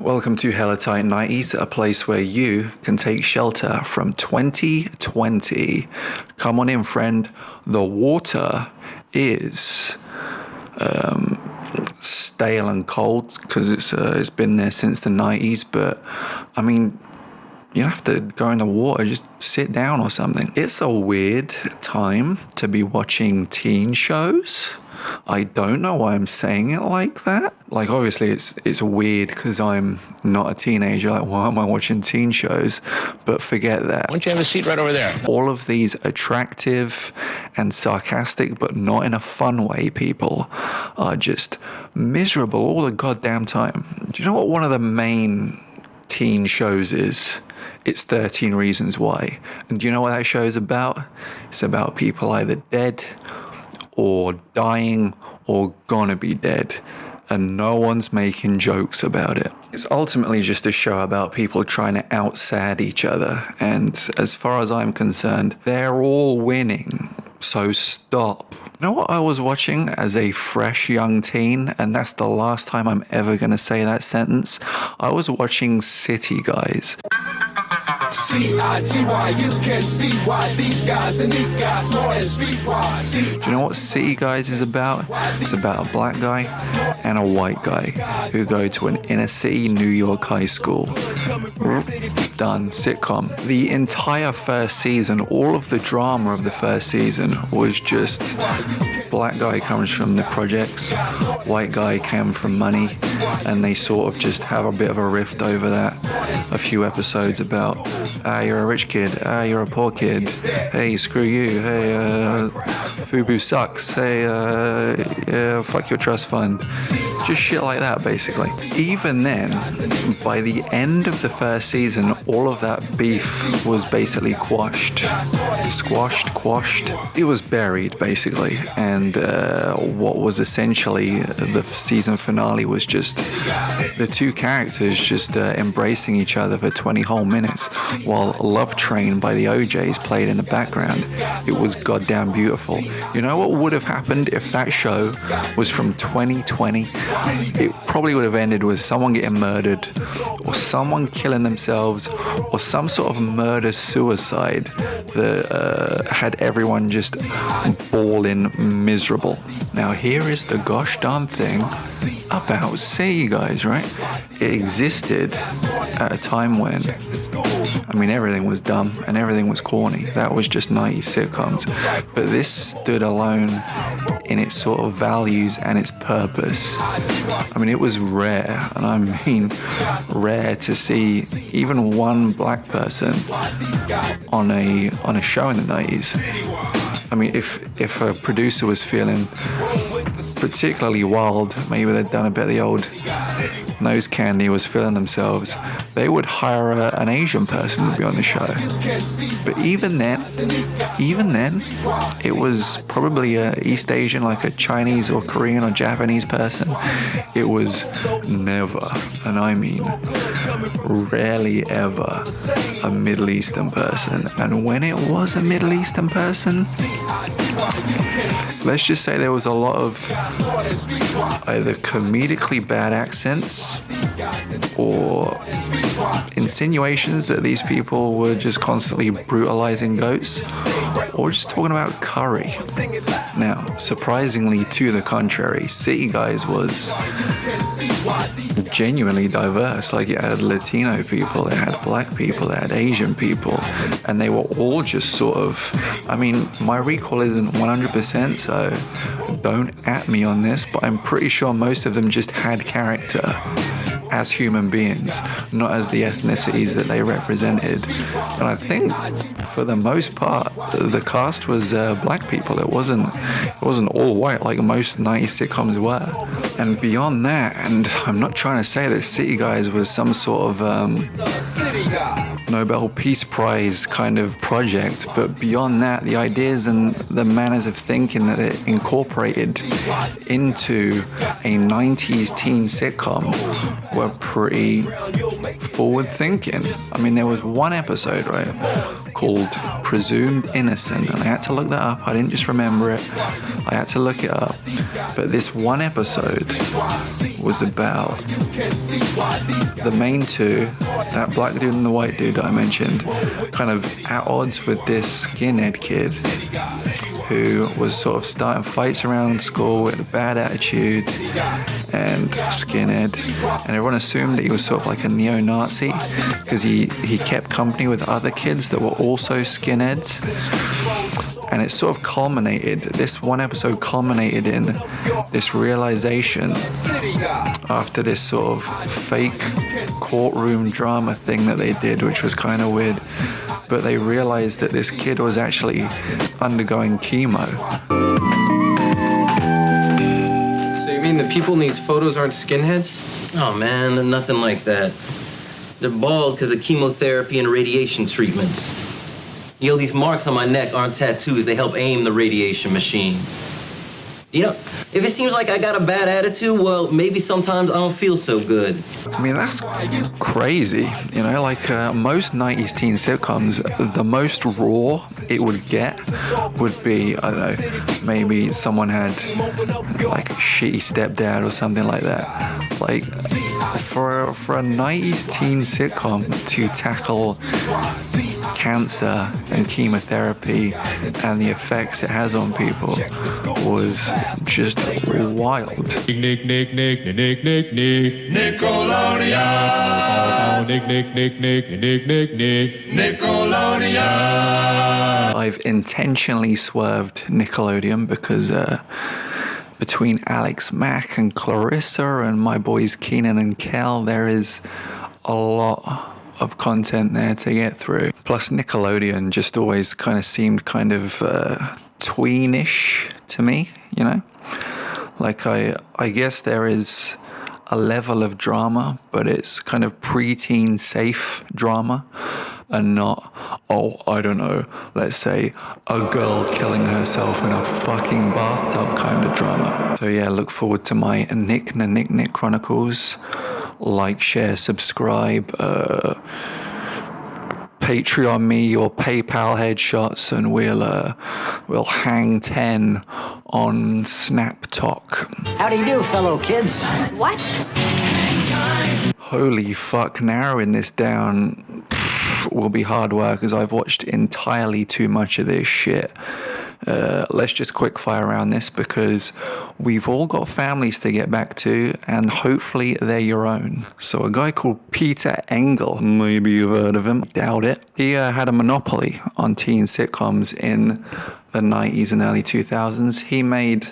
Welcome to Hella Tight 90s, a place where you can take shelter from 2020. Come on in, friend. The water is stale and cold because it's been there since the 90s, but I mean, you don't have to go in the water, just sit down or something. It's a weird time to be watching teen shows. I don't know why I'm saying it like that. Like, obviously it's weird because I'm not a teenager. Like, why am I watching teen shows? But forget that. Why don't you have a seat right over there? All of these attractive and sarcastic, but not in a fun way, people are just miserable all the goddamn time. Do you know what one of the main teen shows is? It's 13 Reasons Why. And do you know what that show is about? It's about people either dead or dying or gonna be dead, and no one's making jokes about it. It's ultimately just a show about people trying to out-sad each other, and as far as I'm concerned, they're all winning, so stop. You know what I was watching as a fresh young teen, and that's the last time I'm ever gonna say that sentence? I was watching City Guys. C-I-T-Y, you can see why these guys, the neat guys, more than streetwise. Do you know what City Guys is about? It's about a black guy and a white guy who go to an inner city New York high school. Done. Sitcom. The entire first season, all of the drama of the first season was just black guy comes from the projects, white guy came from money, and they sort of just have a bit of a rift over that. A few episodes about, you're a rich kid, you're a poor kid, hey, screw you, hey, FUBU sucks, hey, yeah, fuck your trust fund. Just shit like that, basically. Even then, by the end of the first season, all of that beef was basically quashed. It was buried, basically. And what was essentially the season finale was just the two characters just embracing each other for 20 whole minutes, while Love Train by the OJs played in the background. It was goddamn beautiful. You know what would have happened if that show was from 2020? It probably would have ended with someone getting murdered, or someone killing themselves, or some sort of murder-suicide that had everyone just bawling miserable. Now, here is the gosh darn thing about City Guys, right? It existed at a time when, I mean, everything was dumb and everything was corny. That was just 90s sitcoms. But this stood alone in its sort of values and its purpose. I mean, it was rare, and I mean rare to see even one black person on a show in the 90s. I mean, if a producer was feeling particularly wild, maybe they'd done a bit of the old nose candy, was feeling themselves, they would hire an Asian person to be on the show. But even then, it was probably a East Asian, like a Chinese or Korean or Japanese person. It was never, and I mean rarely ever, a Middle Eastern person. And when it was a Middle Eastern person, let's just say there was a lot of either comedically bad accents or insinuations that these people were just constantly brutalizing goats, or just talking about curry. Now, surprisingly to the contrary, City Guys was genuinely diverse. Like, it had Latino people, it had black people, it had Asian people, and they were all just sort of, I mean, my recall isn't 100%, so don't at me on this, but I'm pretty sure most of them just had character as human beings, not as the ethnicities that they represented. And I think for the most part, the cast was black people. It wasn't all white like most 90s sitcoms were. And beyond that, and I'm not trying to say that City Guys was some sort of Nobel Peace Prize kind of project, but beyond that, the ideas and the manners of thinking that it incorporated into a 90s teen sitcom were pretty forward thinking. I mean, there was one episode, right, called Presumed Innocent, and I had to look that up. I didn't just remember it, I had to look it up. But this one episode was about the main two, that black dude and the white dude that I mentioned, kind of at odds with this skinhead kid who was sort of starting fights around school with a bad attitude and skinhead, and everyone assumed that he was sort of like a neo-Nazi because he kept company with other kids that were also skinheads. And it sort of culminated, this one episode culminated in this realization after this sort of fake courtroom drama thing that they did, which was kind of weird. But they realized that this kid was actually undergoing chemo. So you mean the people in these photos aren't skinheads? Oh man, they're nothing like that. They're bald because of chemotherapy and radiation treatments. You know, these marks on my neck aren't tattoos. They help aim the radiation machine. You know, if it seems like I got a bad attitude, well, maybe sometimes I don't feel so good. I mean, that's crazy. You know, like most 90s teen sitcoms, the most raw it would get would be, I don't know, maybe someone had like a shitty stepdad or something like that. Like, for a 90s teen sitcom to tackle cancer and chemotherapy and the effects it has on people was just wild. I've intentionally swerved Nickelodeon because between Alex Mack and Clarissa and my boys Keenan and Kel, there is a lot of content there to get through. Plus Nickelodeon just always kind of seemed kind of tweenish to me, you know? Like I guess there is a level of drama, but it's kind of preteen safe drama and not, oh, I don't know, let's say a girl killing herself in a fucking bathtub kind of drama. So yeah, look forward to my Nick Chronicles. Like, share, subscribe, Patreon me your PayPal headshots, and we'll hang 10 on Snap Talk. How do you do, fellow kids? What? Holy fuck, narrowing this down will be hard work as I've watched entirely too much of this shit. Let's just quick fire around this because we've all got families to get back to, and hopefully they're your own. So a guy called Peter Engel, maybe you've heard of him, doubt it. He had a monopoly on teen sitcoms in the 90s and early 2000s. He made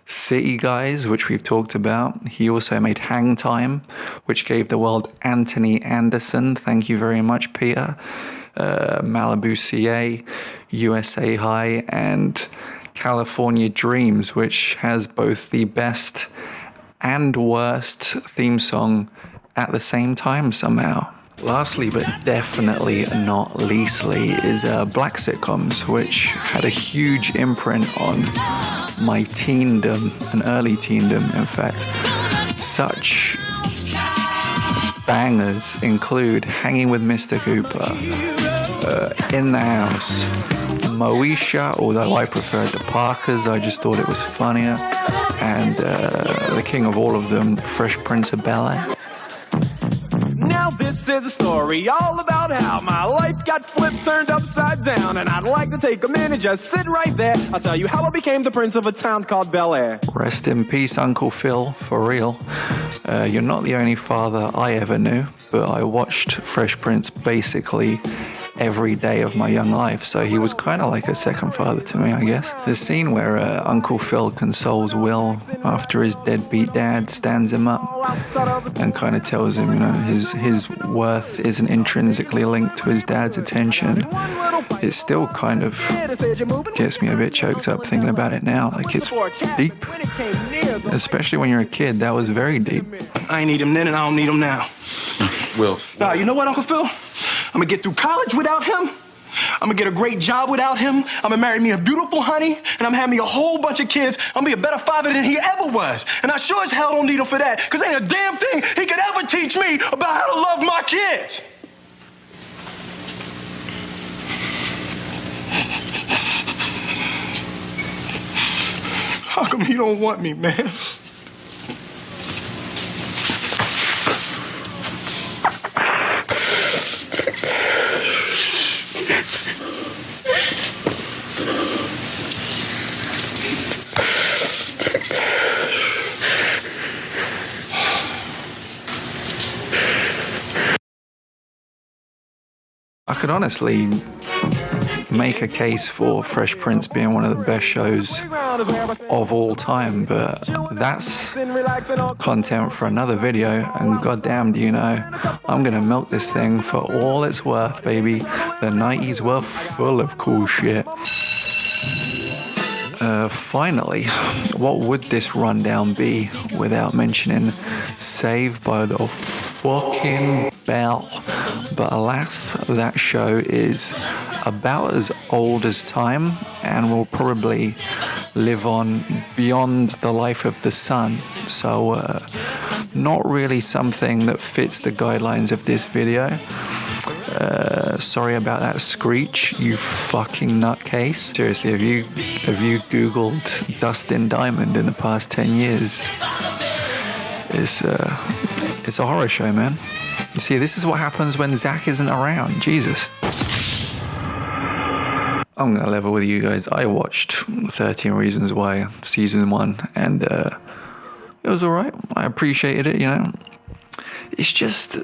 City Guys, which we've talked about. He also made Hang Time, which gave the world Anthony Anderson. Thank you very much, Peter. Malibu CA, USA High, and California Dreams, which has both the best and worst theme song at the same time somehow. Lastly, but definitely not leastly, is Black Sitcoms, which had a huge imprint on my teendom, and early teendom, in fact. Such bangers include Hanging with Mr. Cooper, In the House, Moesha, although I preferred the Parkers, I just thought it was funnier, and the king of all of them, Fresh Prince of Bel-Air. Now this is a story all about how my life got flipped, turned upside down, and I'd like to take a minute, just sit right there. I'll tell you how I became the prince of a town called Bel-Air. Rest in peace, Uncle Phil, for real. You're not the only father I ever knew, but I watched Fresh Prince basically every day of my young life, so he was kind of like a second father to me, I guess. The scene where Uncle Phil consoles Will after his deadbeat dad stands him up and kind of tells him, you know, his worth isn't intrinsically linked to his dad's attention. It still kind of gets me a bit choked up thinking about it now. Like, it's deep, especially when you're a kid. That was very deep. I ain't need him then and I don't need him now. Will. Nah, you know what, Uncle Phil? I'm gonna get through college without him. I'm gonna get a great job without him. I'm gonna marry me a beautiful honey, and I'm having me a whole bunch of kids. I'm gonna be a better father than he ever was. And I sure as hell don't need him for that, because ain't a damn thing he could ever teach me about how to love my kids. How come he don't want me, man? could honestly make a case for Fresh Prince being one of the best shows of all time, but that's content for another video, and goddamn, do you know, I'm gonna milk this thing for all it's worth, baby. The 90s were full of cool shit. Finally, what would this rundown be without mentioning Saved by the fucking Bell? But alas, that show is about as old as time and will probably live on beyond the life of the sun. So, not really something that fits the guidelines of this video. Sorry about that screech, you fucking nutcase. Seriously, have you Googled Dustin Diamond in the past 10 years? It's a horror show, man. You see, this is what happens when Zach isn't around. Jesus. I'm gonna level with you guys. I watched 13 Reasons Why season 1, and it was alright. I appreciated it, you know. It's just,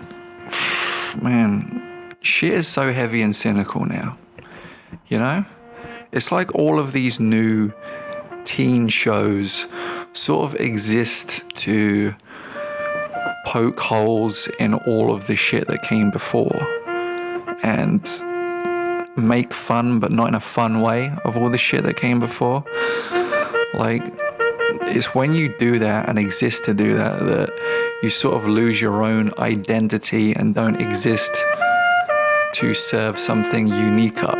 man, shit is so heavy and cynical now, you know? It's like all of these new teen shows sort of exist to poke holes in all of the shit that came before and make fun, but not in a fun way, of all the shit that came before. Like, it's when you do that and exist to do that that you sort of lose your own identity and don't exist to serve something unique up.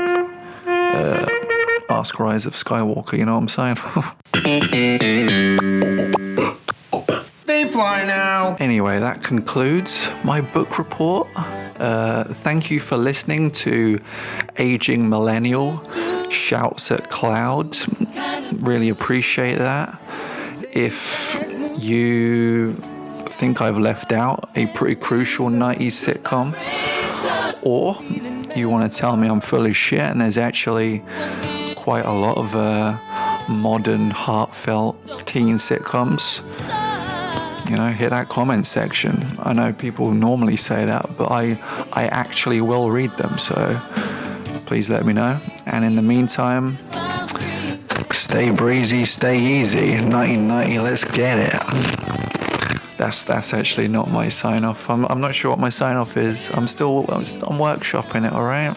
Ask Rise of Skywalker, you know what I'm saying? They fly now. Anyway, that concludes my book report. Thank you for listening to Aging Millennial Shouts at Cloud. Really appreciate that. If you think I've left out a pretty crucial 90s sitcom, or you want to tell me I'm full of shit and there's actually quite a lot of modern, heartfelt teen sitcoms, you know, hit that comment section. I know people normally say that, but I actually will read them, so please let me know. And in the meantime, stay breezy, stay easy. 1990, let's get it. That's actually not my sign off. I'm not sure what my sign off is. I'm workshopping it, all right?